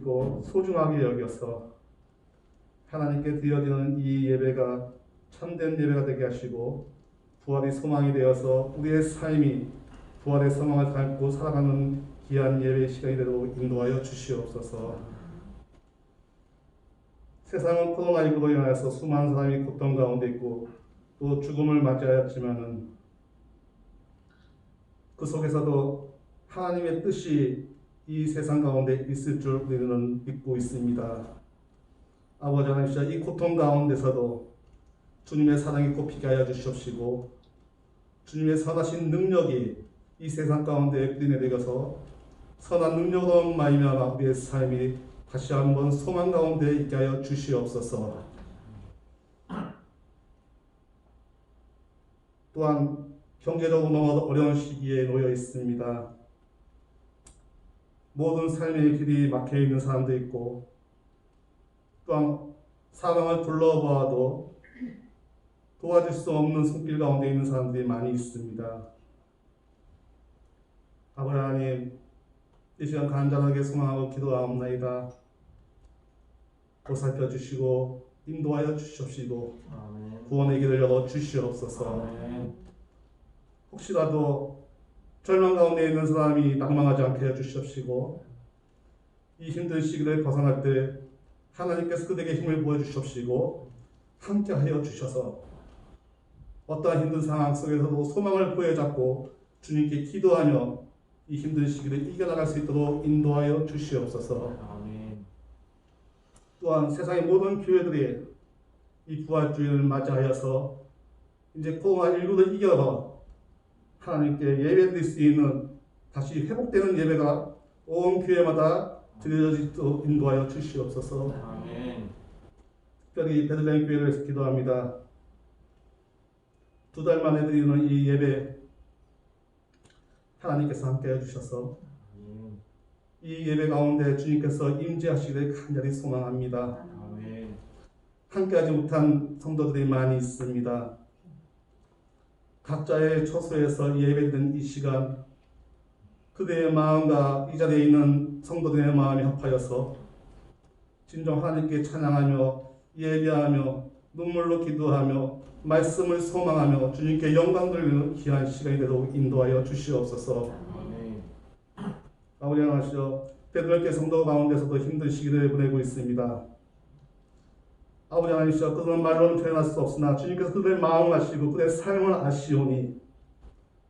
그리고 소중하게 여겨서 하나님께 드려지는 이 예배가 참된 예배가 되게 하시고 부활의 소망이 되어서 우리의 삶이 부활의 소망을 닮고 살아가는 귀한 예배의 시간이 되도록 인도하여 주시옵소서. 세상은 코로나19로 인하여서 수많은 사람이 고통 가운데 있고 또 죽음을 맞이하였지만은 그 속에서도 하나님의 뜻이 이 세상 가운데 있을 줄 우리는 믿고 있습니다. 아버지 하나님, 이 고통 가운데서도 주님의 사랑이 꼽히게 하여 주시옵시고 주님의 선하신 능력이 이 세상 가운데 뿌리내려서 선한 능력으로 말미암아 우리의 삶이 다시 한번 소망 가운데 있게 하여 주시옵소서. 또한 경제적으로 너무 어려운 시기에 놓여 있습니다. 모든 삶의 길이 막혀 있는 사람도 있고 또한 사망을 둘러보아도 도와줄 수 없는 손길 가운데 있는 사람들이 많이 있습니다. 아버지 하나님, 이 시간 간절하게 소망하고 기도하옵나이다. 보살펴 주시고 인도하여 주시옵시고 구원의 길을 열어 주시옵소서. 혹시라도 절망 가운데 있는 사람이 낭망하지 않게 해 주시옵시고 이 힘든 시기를 벗어날 때 하나님께서 그들에게 힘을 부어 주시옵시고 함께 하여 주셔서 어떠한 힘든 상황 속에서도 소망을 부여잡고 주님께 기도하며 이 힘든 시기를 이겨나갈 수 있도록 인도하여 주시옵소서. 아멘. 또한 세상의 모든 교회들이 이 부활주의를 맞이하여서 이제 코로나19를 이겨서 하나님께 예배드릴 수 있는 다시 회복되는 예배가 온 교회마다 드려지도록 인도하여 주시옵소서. 아멘. 특별히 베들레헴 교회를 위해서 기도합니다. 2달 만에 드리는 이 예배 하나님께서 함께 해주셔서 이 예배 가운데 주님께서 임재하시기를 간절히 소망합니다. 아멘. 함께하지 못한 성도들이 많이 있습니다. 각자의 처소에서 예배드리는 이 시간 그대의 마음과 이 자리에 있는 성도들의 마음이 합하여서 진정 하나님께 찬양하며 예배하며 눈물로 기도하며 말씀을 소망하며 주님께 영광 돌리는 귀한 시간이 되도록 인도하여 주시옵소서. 아멘. 아버지 하나님, 베들레헴 성도 가운데서도 힘든 시기를 보내고 있습니다. 아버지 하나님, 그들은 말로는 표현할 수 없으나 주님께서 그들의 마음을 아시고 그들의 삶을 아시오니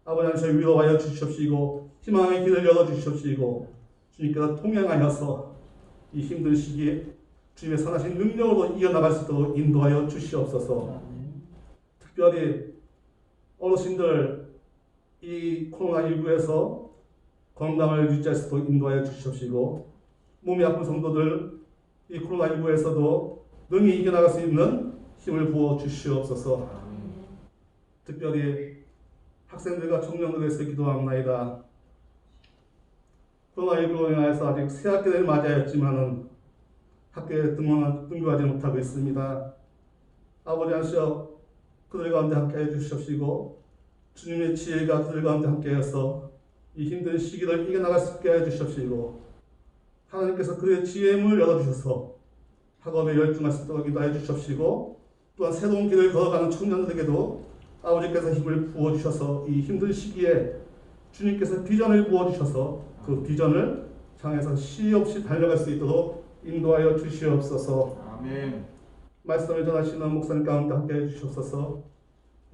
아버지 하나님, 위로하여 주시옵시고 희망의 길을 열어주시옵시고 주님께서 통행하여서 이 힘든 시기에 주님의 선하신 능력으로 이겨나갈 수 있도록 인도하여 주시옵소서. 특별히 어르신들 이 코로나19에서 건강을 유지할 수 있도록 인도하여 주시옵시고 몸이 아픈 성도들 이 코로나19에서도 능히 이겨나갈 수 있는 힘을 부어 주시옵소서. 특별히 학생들과 청년들을 위해서 기도합나이다. 코로나19로 인해서 아직 새 학기를 맞이하였지만은 학교에 등교하지 못하고 있습니다. 아버지 하시오, 그들 가운데 함께해 주시옵시고 주님의 지혜가 그들 가운데 함께해서 이 힘든 시기를 이겨나갈 수 있게 해 주시옵시고 하나님께서 그의 지혜의 문을 열어주셔서 학업에 열중할 수 있도록 기도해 주시옵시고 또한 새로운 길을 걸어가는 청년들에게도 아버지께서 힘을 부어주셔서 이 힘든 시기에 주님께서 비전을 부어주셔서 그 비전을 향해서 시 없이 달려갈 수 있도록 인도하여 주시옵소서. 아멘. 말씀을 전하시는 목사님 가운데 함께 해주시옵소서.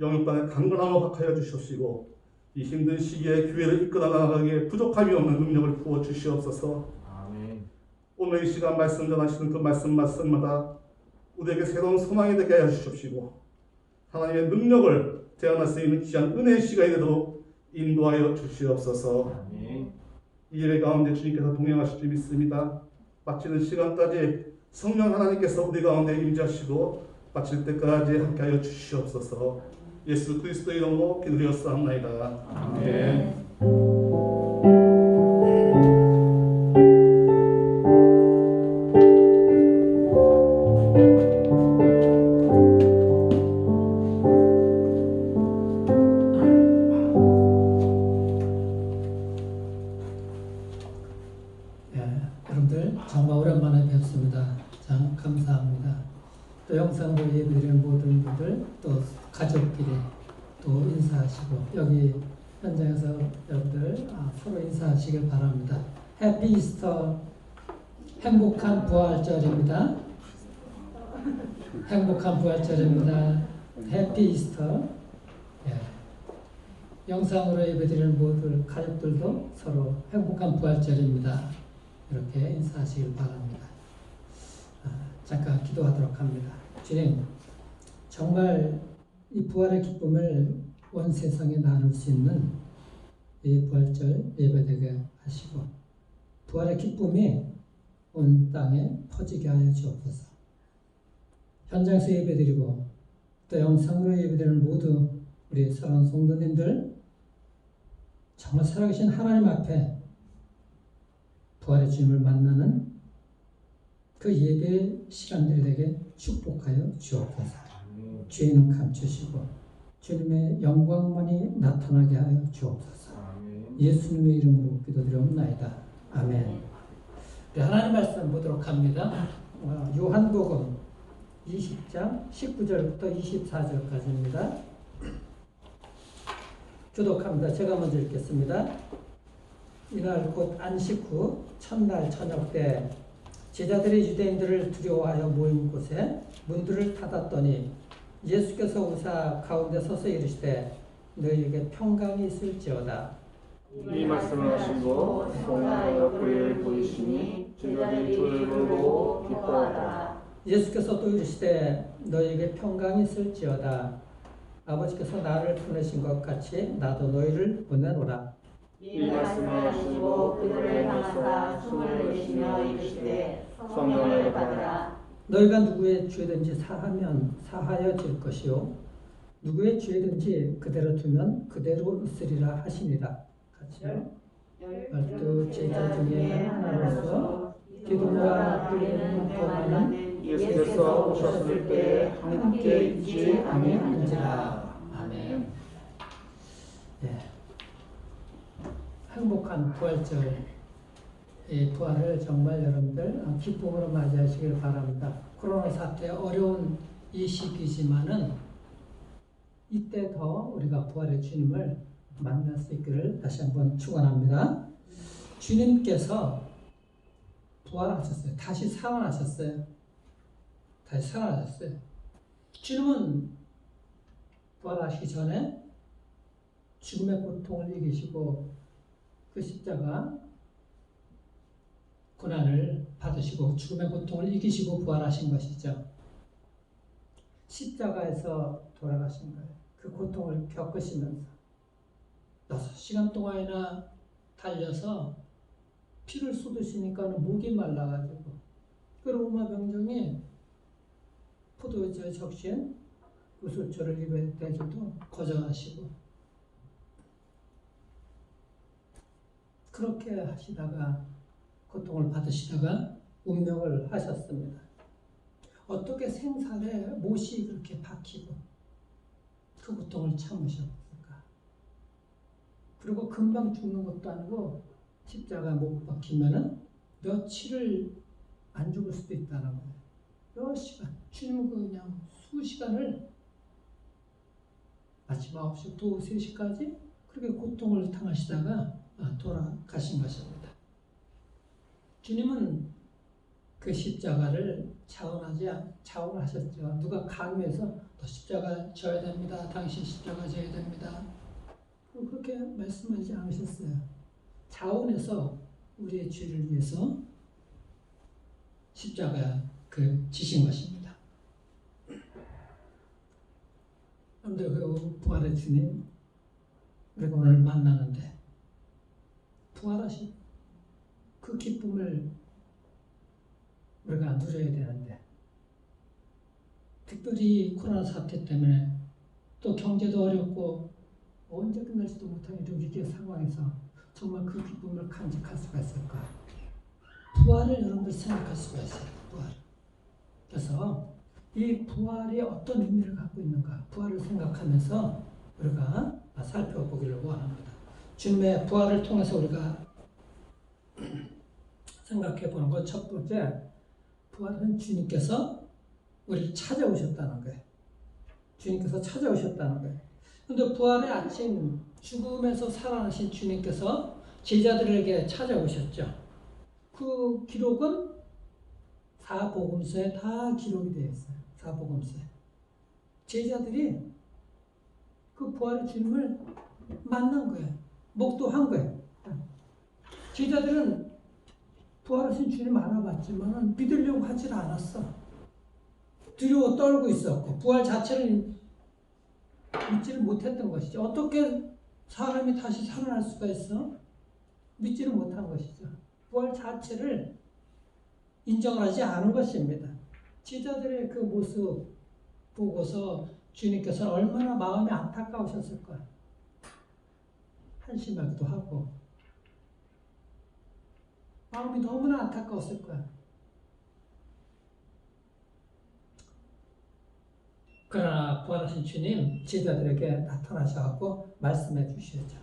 영육간의 강건함을 확하여 주시옵시고 이 힘든 시기에 교회를 이끌어 나가기에 부족함이 없는 능력을 부어 주시옵소서. 아멘. 오늘 이 시간 말씀 전하시는 그 말씀마다 우리에게 새로운 소망이 되게 하여 주시옵시고 하나님의 능력을 제안할 수 있는 귀한 은혜의 시간이 되도록 인도하여 주시옵소서. 아멘. 이 예배 가운데 주님께서 동행하실 줄 믿습니다. 마치는 시간까지 성령 하나님께서 우리 가운데 임재하시고 마칠 때까지 함께하여 주시옵소서. 예수 그리스도 이름으로 기도드렸사옵나이다. 아멘. 여러분들 정말 오랜만에 오랜만에 뵙습니다. 참 감사합니다. 또 영상으로 예배드리는 모든 분들, 또 가족끼리 또 인사하시고, 여기 현장에서 여러분들 서로 인사하시길 바랍니다. 해피 이스터, 행복한 부활절입니다. 행복한 부활절입니다. 해피 이스터. 예. 영상으로 예배드리는 모든 가족들도 서로 행복한 부활절입니다. 이렇게 인사하시길 바랍니다. 잠깐 기도하도록 합니다. 주님, 정말 이 부활의 기쁨을 온 세상에 나눌 수 있는 이 부활절 예배되게 하시고, 부활의 기쁨이 온 땅에 퍼지게 하여 주옵소서. 현장에서 예배드리고 또 영상으로 예배드리는 모두 우리 사랑하는 성도님들, 정말 살아계신 하나님 앞에 부활의 주님을 만나는 그 예배 시간들이 되게 축복하여 주옵소서. 죄는 감추시고 주님의 영광만이 나타나게 하여 주옵소서. 예수님의 이름으로 기도드리옵나이다. 아멘. 네, 하나님 말씀 보도록 합니다. 요한복음 20장 19절부터 24절까지입니다. 교독합니다. 제가 먼저 읽겠습니다. 이날 곧 안식 후 첫날 저녁 때 제자들이 유대인들을 두려워하여 모인 곳에 문들을 닫았더니 예수께서 오사 가운데 서서 이르시되 너희에게 평강이 있을지어다. 이 말씀을 하시고 성령의 옆을 보이시니 제자들이 저를 보고 기뻐하더라. 예수께서 또 이르시되 너희에게 평강이 있을지어다. 아버지께서 나를 보내신 것 같이 나도 너희를 보내노라. 이 말씀을 하시고 그들을 향하사 숨을 내쉬며 이르시되 성령을 받으라. 너희가 누구의 죄든지 사하면 사하여질 것이요 누구의 죄든지 그대로 두면 그대로 있으리라 하시니라. 같이요. 12 제자 중에 하나로서 기도가 끌리는 범하는 예수께서 오셨을 때 함께 있지 아니한지라. 아멘. 예. 행복한 부활절, 이 부활을 정말 여러분들 기쁨으로 맞이하시길 바랍니다. 코로나 사태 어려운 이 시기지만은 이때 더 우리가 부활의 주님을 만날 수 있기를 다시 한번 축원합니다. 주님께서 부활하셨어요. 다시 살아나셨어요. 다시 살아나셨어요. 주님은 부활하시기 전에 죽음의 고통을 이기시고 그 십자가 고난을 받으시고 죽음의 고통을 이기시고 부활하신 것이죠. 십자가에서 돌아가신 거예요. 그 고통을 겪으시면서 6시간 동안이나 달려서 피를 쏟으시니까 목이 말라가지고 그 로마 병정이 포도주에 적신 구슬초를 입에 대줘도 거절하시고 그렇게 하시다가 고통을 받으시다가 운명을 하셨습니다. 어떻게 생살에 못이 그렇게 박히고 그 고통을 참으셨을까? 그리고 금방 죽는 것도 아니고 십자가 못 박히면은 며칠을 안 죽을 수도 있다는 거예요. 몇 시간, 주님은 그냥 수시간을 아침 9시 또 3시까지 그렇게 고통을 당하시다가 돌아가신 것입니다. 주님은 그 십자가를 자원하셨죠. 누가 강요해서 너 십자가 져야 됩니다. 당신 십자가 져야 됩니다. 그렇게 말씀하지 않으셨어요. 자원해서 우리의 죄를 위해서 십자가 지신 것입니다. 여러분들 그 부활의 주님 우리가 오늘 만나는데 부활하신 그 기쁨을 우리가 누려야 되는데 특별히 코로나 사태 때문에 또 경제도 어렵고 언제 끝날지도 못하는 이런 위기 상황에서 정말 그 기쁨을 간직할 수가 있을까? 부활을 여러분들 생각할 수가 있어요. 부활. 그래서 이 부활이 어떤 의미를 갖고 있는가? 부활을 생각하면서 우리가 살펴보기를 원합니다. 주님의 부활을 통해서 우리가 생각해 보는 것 첫 번째, 부활은 주님께서 우리를 찾아오셨다는 거예요. 주님께서 찾아오셨다는 거예요. 그런데 부활의 아침, 죽음에서 살아나신 주님께서 제자들에게 찾아오셨죠. 그 기록은 사복음서에 다 기록이 되어 있어요. 사복음서에. 제자들이 그 부활의 주님을 만난 거예요. 목도한 거예요. 제자들은 부활하신 주님 알아봤지만 믿으려고 하질 않았어. 두려워 떨고 있었고 부활 자체를 믿지를 못했던 것이죠. 어떻게 사람이 다시 살아날 수가 있어? 믿지를 못한 것이죠. 부활 자체를 인정을 하지 않은 것입니다. 제자들의 그 모습 보고서 주님께서 얼마나 마음이 안타까우셨을까. 한심하기도 하고 마음이 너무나 안타까웠을 거야. 그러나 부활하신 주님 제자들에게 나타나셔서 말씀해 주시죠.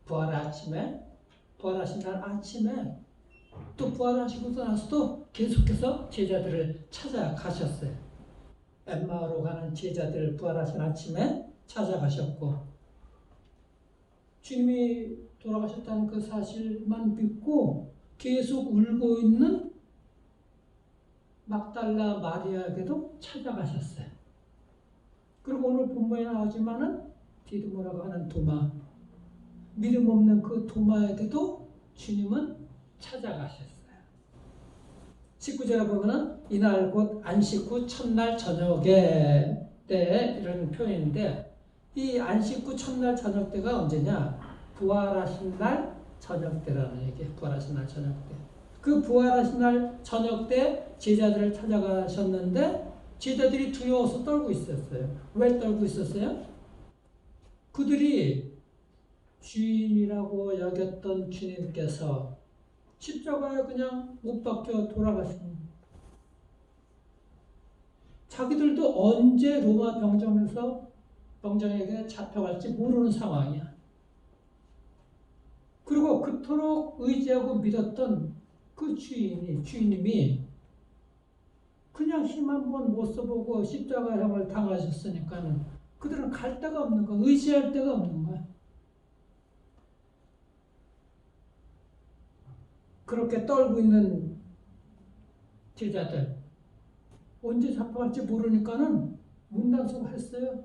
부활하신 날 아침에 또 부활하시고 나서도 계속해서 제자들을 찾아가셨어요. 엠마오로 가는 제자들 부활하신 아침에 찾아가셨고 주님이 돌아가셨다는 그 사실만 믿고 계속 울고 있는 막달라 마리아에게도 찾아가셨어요. 그리고 오늘 본문에 나오지만은 디두모라고 하는 도마, 믿음 없는 그 도마에게도 주님은 찾아가셨어요. 19절에 보면은 이날 곧 안식 후 첫날 저녁에 때 이런 표현인데 이 안식 후 첫날 저녁 때가 언제냐? 부활하신 날 저녁 때라는 얘기예요. 부활하신 날 저녁 때. 그 부활하신 날 저녁 때 제자들을 찾아가셨는데 제자들이 두려워서 떨고 있었어요. 왜 떨고 있었어요? 그들이 주인이라고 여겼던 주님께서 십자가에 그냥 못 박혀 돌아가신 자기들도 언제 로마 병정에게 잡혀갈지 모르는 상황이야. 그리고 그토록 의지하고 믿었던 그 주인님이 그냥 힘 한 번 못 써보고 십자가형을 당하셨으니까는 그들은 갈 데가 없는 거야. 의지할 데가 없는 거야. 그렇게 떨고 있는 제자들 언제 잡혀갈지 모르니까는 문단속 했어요.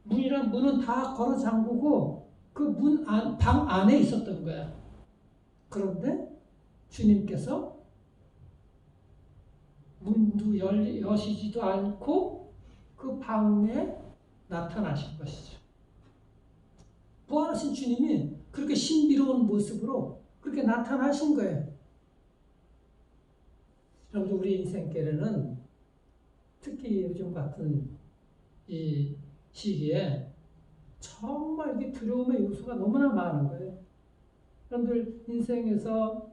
문은 다 걸어 잠그고 그 방 안에 있었던 거야. 그런데 주님께서 문도 여시지도 않고 그 방에 나타나신 것이죠. 부활하신 주님이 그렇게 신비로운 모습으로 그렇게 나타나신 거예요. 여러분, 우리 인생길에는 특히 요즘 같은 이 시기에 정말 이게 두려움의 요소가 너무나 많은 거예요. 여러분들 인생에서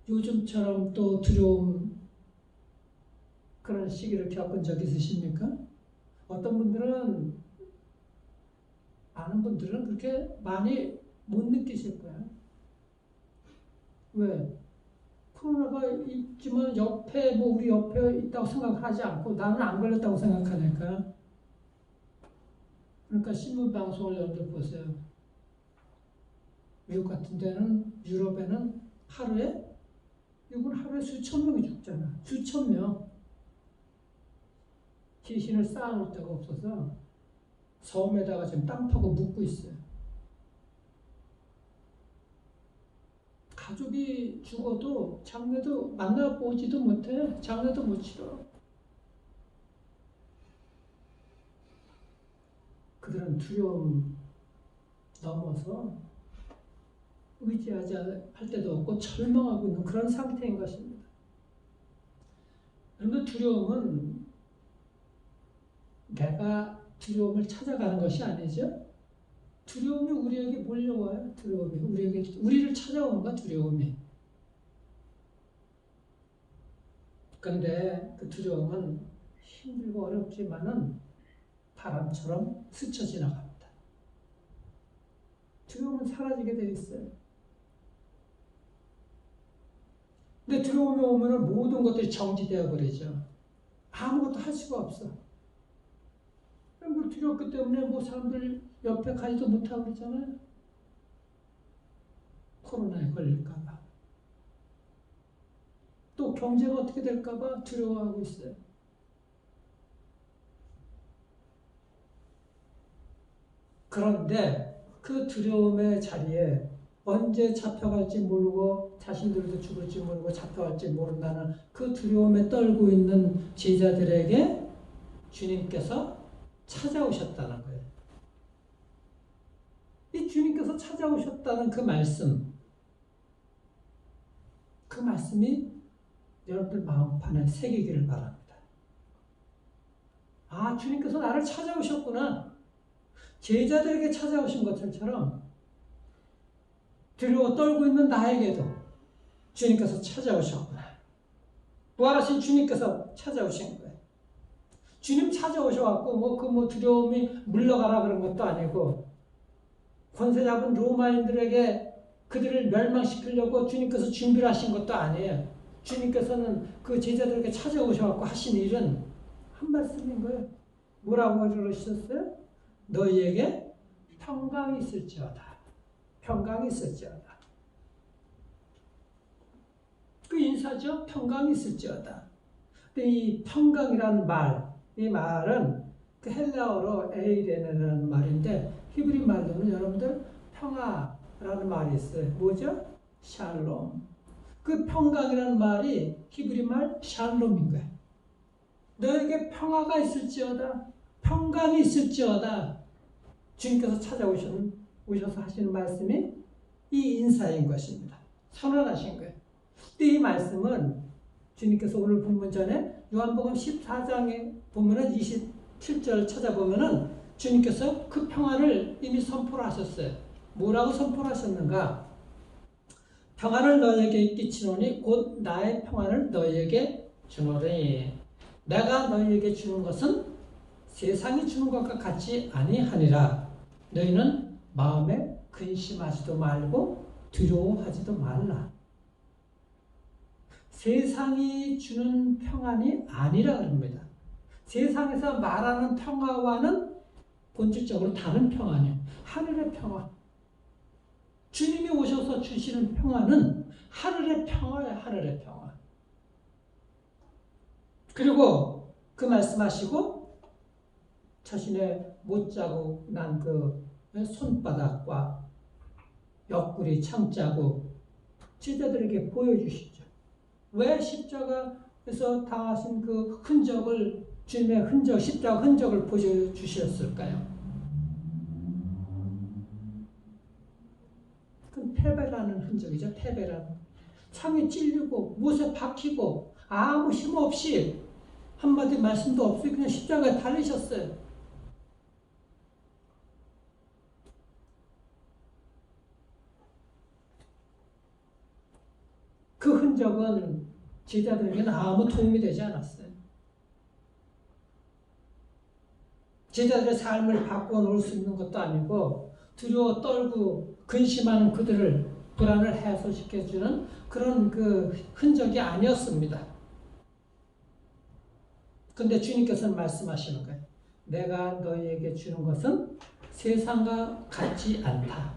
요즘처럼 또 두려움 그런 시기를 겪은 적 있으십니까? 어떤 분들은 아는 분들은 그렇게 많이 못 느끼실 거야. 왜? 코로나가 있지만 우리 옆에 있다고 생각하지 않고 나는 안 걸렸다고 생각하니까. 그러니까 신문 방송을 여러분들 보세요. 미국 같은 데는 유럽에는 하루에 수천 명이 죽잖아. 수천 명. 시신을 쌓아놓을 데가 없어서 섬에다가 지금 땅 파고 묻고 있어요. 가족이 죽어도 장례도 만나보지도 못해. 장례도 못 치러. 그들은 두려움 넘어서 의지하지 할 때도 없고 절망하고 있는 그런 상태인 것입니다. 그런데 두려움은 내가 두려움을 찾아가는 것이 아니죠. 두려움이 우리에게 몰려와요. 두려움이 우리를 찾아오는 거야. 두려움이. 그런데 그 두려움은 힘들고 어렵지만은 바람처럼 스쳐 지나갑니다. 두려움은 사라지게 되어 있어요. 근데 두려움이 오면 모든 것들이 정지되어 버리죠. 아무것도 할 수가 없어. 그럼 두렵기 때문에 뭐 사람들 옆에 가지도 못하고 그러잖아요. 코로나에 걸릴까봐. 또 경제가 어떻게 될까봐 두려워하고 있어요. 그런데 그 두려움의 자리에 언제 잡혀갈지 모르고 자신들도 죽을지 모르고 잡혀갈지 모른다는 그 두려움에 떨고 있는 제자들에게 주님께서 찾아오셨다는 거예요. 이 주님께서 찾아오셨다는 그 말씀이 여러분들 마음판에 새기기를 바랍니다. 아, 주님께서 나를 찾아오셨구나. 제자들에게 찾아오신 것처럼 두려워 떨고 있는 나에게도 주님께서 찾아오셨구나. 부활하신 주님께서 찾아오신 거예요. 주님 찾아오셔갖고 두려움이 물러가라 그런 것도 아니고 권세 잡은 로마인들에게 그들을 멸망시키려고 주님께서 준비를 하신 것도 아니에요. 주님께서는 그 제자들에게 찾아오셔갖고 하신 일은 한 말씀인 거예요. 뭐라고 그러셨어요? 너희에게 평강이 있을지어다. 평강이 있을지어다. 그 인사죠. 평강이 있을지어다. 근데 이 평강이라는 말, 이 말은 그 헬라어로 에이레네라는 말인데 히브리 말로는 여러분들 평화라는 말이 있어요. 뭐죠? 샬롬. 그 평강이라는 말이 히브리 말 샬롬인 거예요. 너에게 평화가 있을지어다. 평강이 있을지어다. 주님께서 찾아오셔서 하시는 말씀이 이 인사인 것입니다. 선언하신 거예요. 근데 이 말씀은 주님께서 오늘 본문 전에 요한복음 14장에 보면은 27절 찾아보면은 주님께서 그 평화를 이미 선포를 하셨어요. 뭐라고 선포를 하셨는가? 평화를 너희에게 끼치노니 곧 나의 평화를 너희에게 주노니 내가 너희에게 주는 것은 세상이 주는 것과 같이 아니하니라. 너희는 마음에 근심하지도 말고 두려워하지도 말라. 세상이 주는 평안이 아니라 그럽니다. 세상에서 말하는 평화와는 본질적으로 다른 평안이에요. 하늘의 평화. 주님이 오셔서 주시는 평화는 하늘의 평화예요. 하늘의 평화. 그리고 그 말씀하시고 자신의 못자국 난 그 손바닥과 옆구리 창자국 제자들에게 보여주시죠. 왜 십자가에서 당하신 그 흔적을 주님의 흔적, 십자가 흔적을 보여주셨을까요? 그건 패배라는 흔적이죠. 패배라는. 창에 찔리고 못에 박히고 아무 힘 없이 한마디 말씀도 없이 그냥 십자가에 달리셨어요. 그 흔적은 제자들에게는 아무 도움이 되지 않았어요. 제자들의 삶을 바꾸어 놓을 수 있는 것도 아니고 두려워 떨고 근심하는 그들을 불안을 해소시켜주는 그런 그 흔적이 아니었습니다. 근데 주님께서는 말씀하시는 거예요. 내가 너희에게 주는 것은 세상과 같지 않다.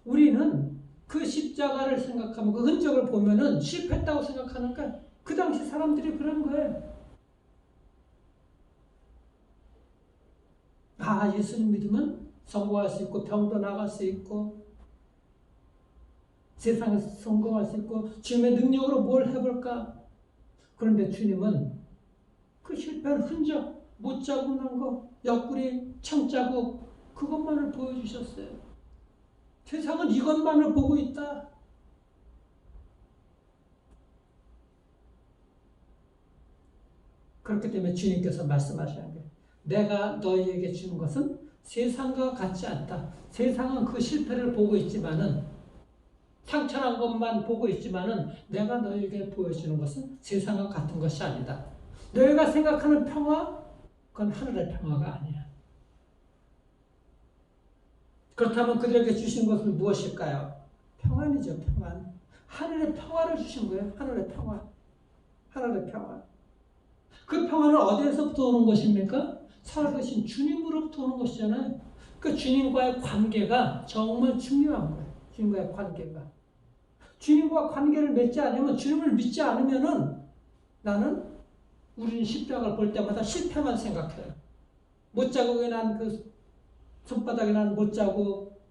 우리는 그 십자가를 생각하면 그 흔적을 보면은 실패했다고 생각하는 거야. 그 당시 사람들이 그런 거예요. 아, 예수님 믿으면 성공할 수 있고 병도 나갈 수 있고 세상에서 성공할 수 있고 주님의 능력으로 뭘 해볼까? 그런데 주님은 그 실패한 흔적, 못자국 난 거, 옆구리 창자국 그것만을 보여주셨어요. 세상은 이것만을 보고 있다. 그렇기 때문에 주님께서 말씀하시는 거예요. 내가 너희에게 주는 것은 세상과 같지 않다. 세상은 그 실패를 보고 있지만은 상처난 것만 보고 있지만은 내가 너희에게 보여주는 것은 세상과 같은 것이 아니다. 너희가 생각하는 평화, 그건 하늘의 평화가 아니야. 그렇다면 그들에게 주신 것은 무엇일까요? 평안이죠, 평안. 하늘의 평화를 주신 거예요. 하늘의 평화. 하늘의 평화. 그 평화는 어디에서부터 오는 것입니까? 살아계신 주님으로부터 오는 것이잖아요. 그 주님과의 관계가 정말 중요한 거예요. 주님과의 관계가. 주님과 관계를 맺지 않으면, 주님을 믿지 않으면은 우리는 십자가를 볼 때마다 실패만 생각해요. 못자국에 난 그 손바닥에 난 못자국,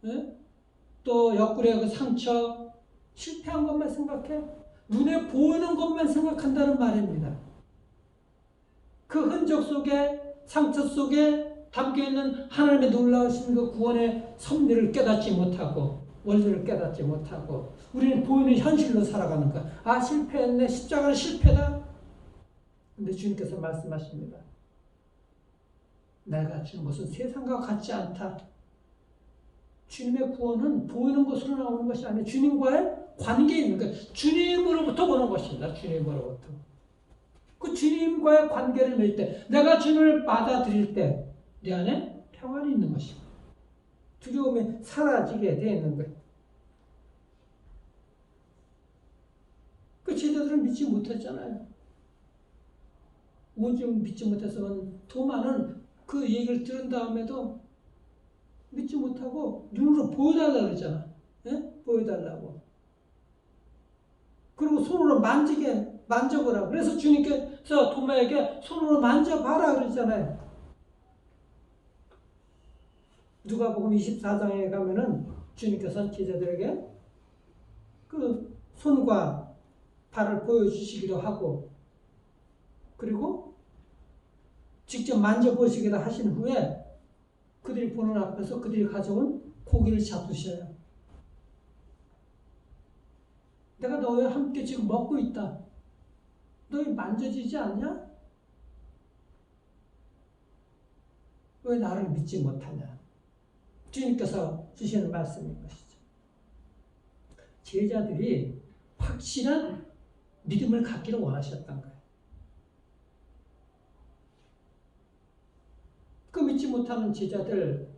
또 옆구리에 그 상처, 실패한 것만 생각해. 눈에 보이는 것만 생각한다는 말입니다. 그 흔적 속에, 상처 속에 담겨있는 하나님의 놀라우신 그 구원의 섭리를 깨닫지 못하고, 원리를 깨닫지 못하고, 우리는 보이는 현실로 살아가는 거야. 아, 실패했네. 십자가는 실패다. 근데 주님께서 말씀하십니다. 내가 주는 것은 세상과 같지 않다. 주님의 구원은 보이는 것으로 나오는 것이 아니라 주님과의 관계에 있는 거예요. 주님으로부터 오는 것입니다. 주님으로부터. 그 주님과의 관계를 맺을 때, 내가 주님을 받아들일 때, 내 안에 평안이 있는 것입니다. 두려움이 사라지게 되어 있는 거예요. 그 제자들은 믿지 못했잖아요. 오직 믿지 못했으면 도마는 그 얘기를 들은 다음에도 믿지 못하고 눈으로 보여달라고 그러잖아. 보여달라고. 그리고 손으로 만져보라고. 그래서 주님께서 도마에게 손으로 만져봐라 그러잖아요. 누가복음 24장에 가면은 주님께서는 제자들에게 그 손과 발을 보여주시기도 하고, 그리고 직접 만져보시기도 하신 후에 그들이 보는 앞에서 그들이 가져온 고기를 잡수셔요. 내가 너희와 함께 지금 먹고 있다. 너희 만져지지 않냐? 왜 나를 믿지 못하냐? 주님께서 주시는 말씀인 것이죠. 제자들이 확실한 믿음을 갖기를 원하셨던 거예요. 그 믿지 못하는 제자들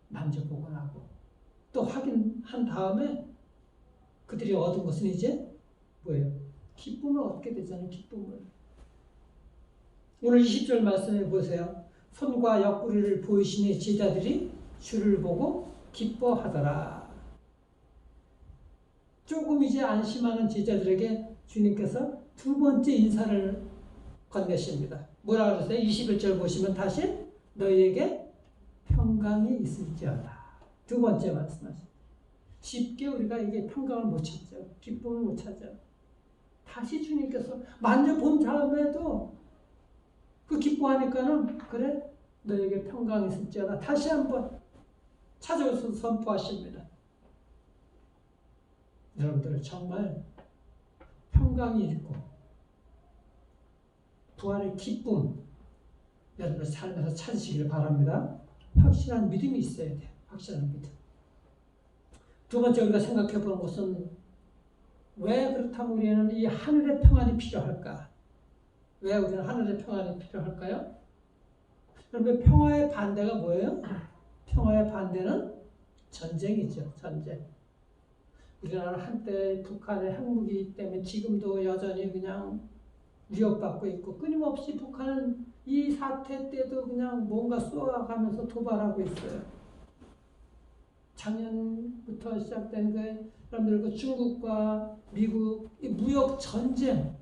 만져보고 나고 또 확인한 다음에 그들이 얻은 것은 이제 뭐예요? 기쁨을 얻게 되잖아요. 기쁨을. 오늘 20절 말씀해 보세요. 손과 옆구리를 보이시니 제자들이 주를 보고 기뻐하더라. 조금 이제 안심하는 제자들에게 주님께서 두 번째 인사를 건네십니다. 뭐라 그러세요? 21절 보시면 다시 너희에게 평강이 있을지어다. 두 번째 말씀하십니다. 쉽게 우리가 이게 평강을 못 찾죠. 기쁨을 못 찾죠. 다시 주님께서 만져본 다음에도 그 기뻐하니까는 그래 너에게 평강이 있을지어다. 다시 한번 찾아오셔서 선포하십니다. 여러분들 정말 평강이 있고 부활의 기쁨 여러분들 삶에서 찾으시길 바랍니다. 확실한 믿음이 있어야 돼요. 확실한 믿음. 두 번째 우리가 생각해 보는 것은 왜 그렇다면 우리는 이 하늘의 평안이 필요할까? 왜 우리는 하늘의 평안이 필요할까요? 그러면 평화의 반대가 뭐예요? 평화의 반대는 전쟁이죠. 전쟁. 우리나라는 한때 북한의 핵무기 때문에 지금도 여전히 그냥 위협받고 있고 끊임없이 북한은 이 사태 때도 그냥 뭔가 쏘아가면서 도발하고 있어요. 작년부터 시작된 그 여러분들 그 중국과 미국 이 무역 전쟁,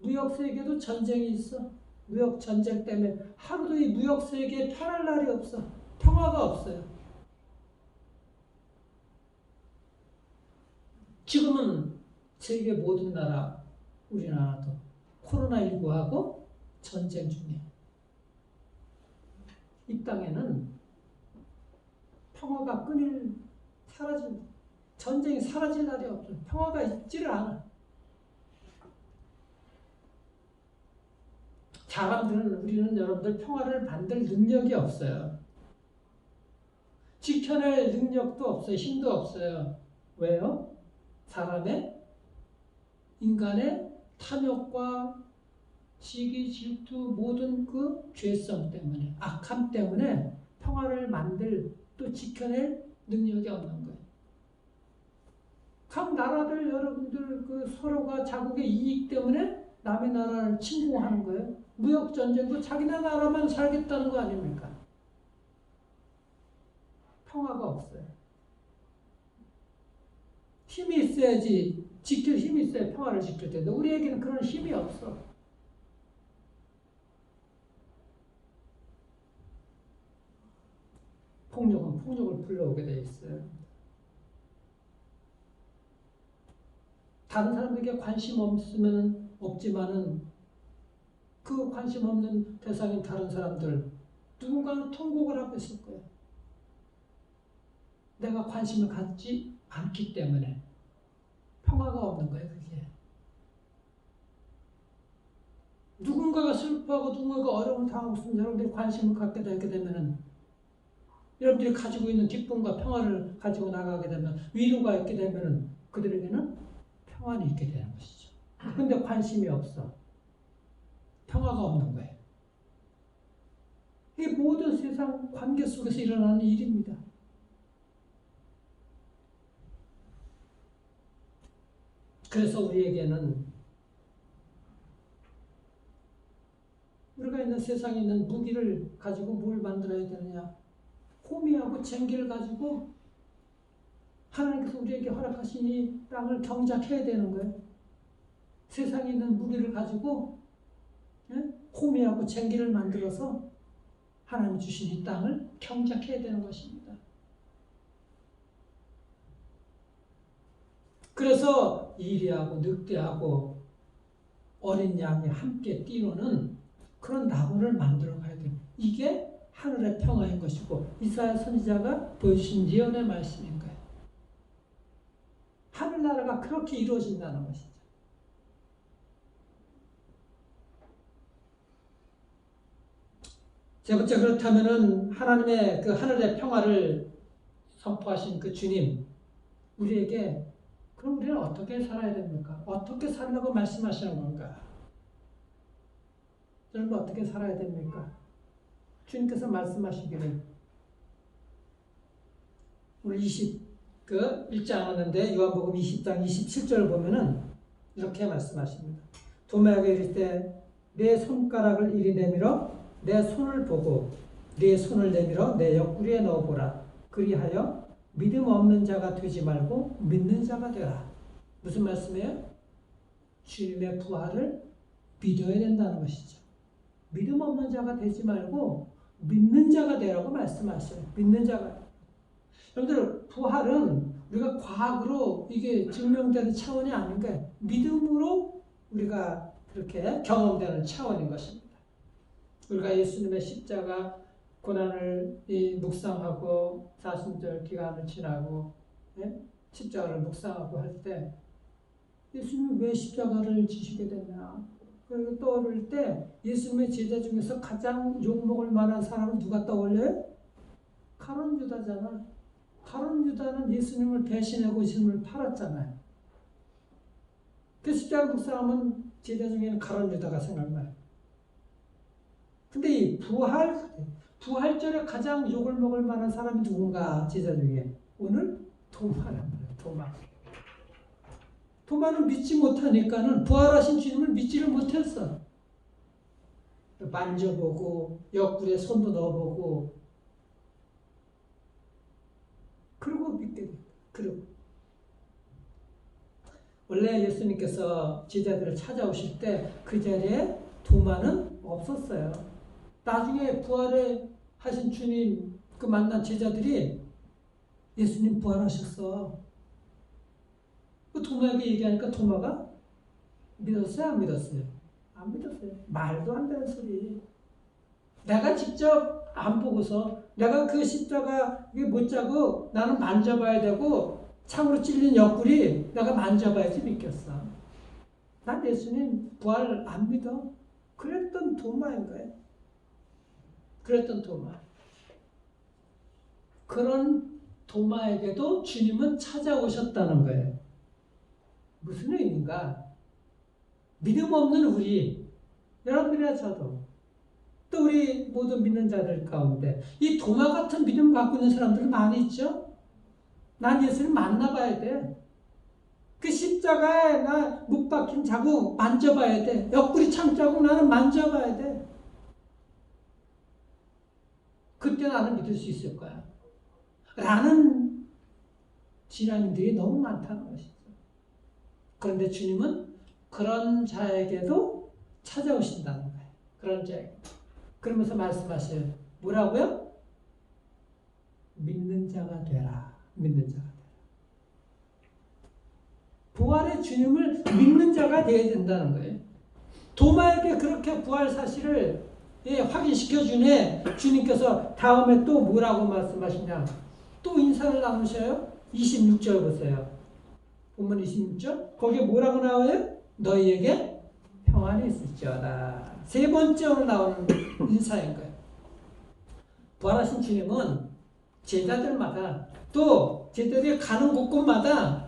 무역 세계도 전쟁이 있어. 무역 전쟁 때문에 하루도 이 무역 세계에 편할 날이 없어. 평화가 없어요. 지금은 세계 모든 나라, 우리나라도 코로나19하고 전쟁 중이에요. 이 땅에는 평화가 전쟁이 사라질 날이 없어요. 평화가 있지를 않아. 우리는 여러분들 평화를 만들 능력이 없어요. 지켜낼 능력도 없어요. 힘도 없어요. 왜요? 인간의 탐욕과 시기, 질투, 모든 그 죄성 때문에, 악함 때문에 평화를 만들, 또 지켜낼 능력이 없는 거예요. 각 나라들 여러분들 그 서로가 자국의 이익 때문에 남의 나라를 침공하는 거예요. 무역 전쟁도 자기네 나라만 살겠다는 거 아닙니까? 평화가 없어요. 힘이 있어야지, 지킬 힘이 있어야 평화를 지킬 텐데 우리에게는 그런 힘이 없어. 폭력은 폭력을 불러오게 돼 있어요. 다른 사람에게 관심 없지만은 그 관심 없는 대상인 다른 사람들 누군가는 통곡을 하고 있을 거예요. 내가 관심을 갖지 않기 때문에 평화가 없는 거예요. 그게 누군가가 슬퍼하고 누군가가 어려움을 당하고 있으면 여러분들이 관심을 갖게 되게 되면은 여러분들이 가지고 있는 기쁨과 평화를 가지고 나가게 되면 위로가 있게 되면은 그들에게는 평안이 있게 되는 것이죠. 근데 관심이 없어. 평화가 없는 거예요. 이 모든 세상 관계 속에서 일어나는 일입니다. 그래서 우리에게는 우리가 있는 세상에 있는 무기를 가지고 뭘 만들어야 되느냐? 호미하고 쟁기를 가지고 하나님께서 우리에게 허락하신 이 땅을 경작해야 되는 거예요. 세상에 있는 무기를 가지고 호미하고 쟁기를 만들어서 하나님 주신 이 땅을 경작해야 되는 것입니다. 그래서 이리하고 늑대하고 어린 양이 함께 뛰노는 그런 낙원을 만들어 가야 돼요. 이게 하늘의 평화인 것이고 이사야 선지자가 보여주신 예언의 말씀인 거예요. 하늘나라가 그렇게 이루어진다는 것이죠. 세 번째, 그렇다면은 하나님의 그 하늘의 평화를 선포하신 그 주님, 우리에게 그럼 우리는 어떻게 살아야 됩니까? 어떻게 살라고 말씀하시는 건가? 여러분 어떻게 살아야 됩니까? 주님께서 말씀하시기를 오늘 1장 하는데 요한복음 20장 27절을 보면은 이렇게 말씀하십니다. 도마에게 이를 때 내 손가락을 이리 내밀어 내 손을 보고 네 손을 내밀어 내 옆구리에 넣어보라. 그리하여 믿음 없는 자가 되지 말고 믿는 자가 되라. 무슨 말씀이에요? 주님의 부활을 믿어야 된다는 것이죠. 믿음 없는 자가 되지 말고 믿는 자가 되라고 말씀하셔요. 믿는 자가. 여러분들 부활은 우리가 과학으로 이게 증명되는 차원이 아닌 거예요. 믿음으로 우리가 그렇게 경험되는 차원인 것입니다. 우리가 예수님의 십자가 고난을 묵상하고 사순절 기간을 지나고 십자가를 묵상하고 할 때 예수님이 왜 십자가를 지시게 됐나? 그리고 떠오를 때 예수님의 제자 중에서 가장 욕먹을 만한 사람은 누가 떠올려요? 가룟 유다잖아. 가룟 유다는 예수님을 배신하고 예수님을 팔았잖아요. 그 십자가 묵상하면 제자 중에는 가룟 유다가 생각나요. 근데 이 부활절에 가장 욕을 먹을 만한 사람이 누군가 제자 중에 오늘 도마란 말이에요. 도마는 믿지 못하니까는 부활하신 주님을 믿지를 못했어. 만져보고 옆구리에 손도 넣어보고 그리고 믿게 돼. 그리고 원래 예수님께서 제자들을 찾아오실 때 그 자리에 도마는 없었어요. 나중에 부활을 하신 주님 그 만난 제자들이 예수님 부활하셨어. 그 도마에게 얘기하니까 도마가 믿었어요? 안 믿었어요? 안 믿었어요. 말도 안 되는 소리. 내가 직접 안 보고서 내가 그 십자가 못 자고 나는 만져봐야 되고 창으로 찔린 옆구리 내가 만져봐야지 믿겠어. 난 예수님 부활 안 믿어. 그랬던 도마인 거예요. 그랬던 도마. 그런 도마에게도 주님은 찾아오셨다는 거예요. 무슨 의미인가? 믿음 없는 우리, 여러분이나 저도, 또 우리 모든 믿는 자들 가운데 이 도마 같은 믿음 갖고 있는 사람들이 많이 있죠? 난 예수님 만나봐야 돼. 그 십자가에 나 못 박힌 자국 만져봐야 돼. 옆구리 참 자국 나는 만져봐야 돼. 그때 나는 믿을 수 있을 거야. 라는 진앙들이 너무 많다는 것이죠. 그런데 주님은 그런 자에게도 찾아오신다는 거예요. 그런 자에게. 그러면서 말씀하셔요. 뭐라고요? 믿는 자가 되라. 믿는 자가 되라. 부활의 주님을 믿는 자가 되어야 된다는 거예요. 도마에게 그렇게 부활 사실을 확인시켜 주네. 주님께서 다음에 또 뭐라고 말씀하시냐? 또 인사를 나누셔요. 26절 보세요. 본문 26절. 거기에 뭐라고 나와요? 너희에게 평안이 있을지어다. 세 번째로 나오는 인사인 거예요. 부활하신 주님은 제자들마다 또 제자들이 가는 곳곳마다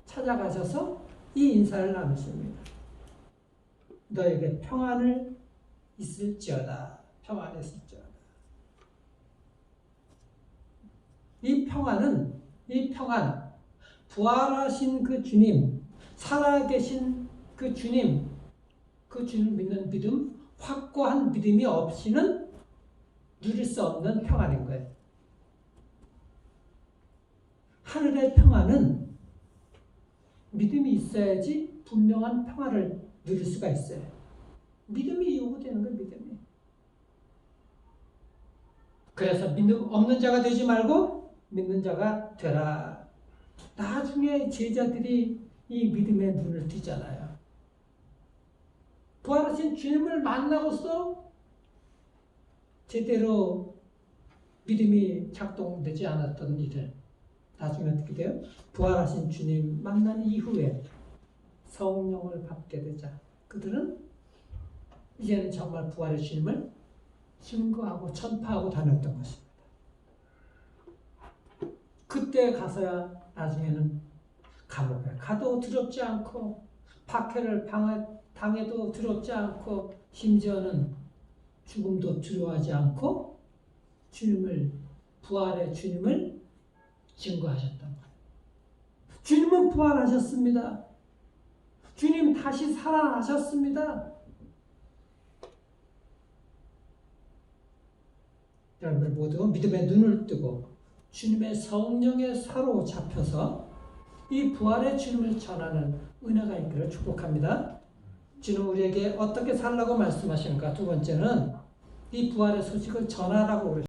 찾아가셔서 이 인사를 나누십니다. 너에게 평안을 있을지어다. 평안이 있을지어다. 이 평안, 부활하신 그 주님, 살아계신 그 주님 믿는 믿음, 확고한 믿음이 없이는 누릴 수 없는 평안인 거예요. 하늘의 평안은 믿음이 있어야지 분명한 평안을 누릴 수가 있어요. 믿음이 요구되는 거예요. 믿음이. 그래서 믿음 없는 자가 되지 말고 믿는 자가 되라. 나중에 제자들이 이 믿음의 눈을 뜨잖아요. 부활하신 주님을 만나고서 제대로 믿음이 작동되지 않았던 이들, 나중에 어떻게 돼요? 부활하신 주님 만난 이후에 성령을 받게 되자 그들은 이제는 정말 부활의 주님을 증거하고 전파하고 다녔던 것입니다. 그때 가서야 나중에는 감옥에 가도 두렵지 않고 박해를 당해도 두렵지 않고 심지어는 죽음도 두려워하지 않고 부활의 주님을 증거하셨던 거예요. 주님은 부활하셨습니다. 주님 다시 살아나셨습니다. 여러분들 모두 믿음의 눈을 뜨고 주님의 성령에 사로잡혀서 이 부활의 주님을 전하는 은혜가 있기를 축복합니다. 주님 우리에게 어떻게 살라고 말씀하시는가? 두 번째는 이 부활의 소식을 전하라고 그러십니다.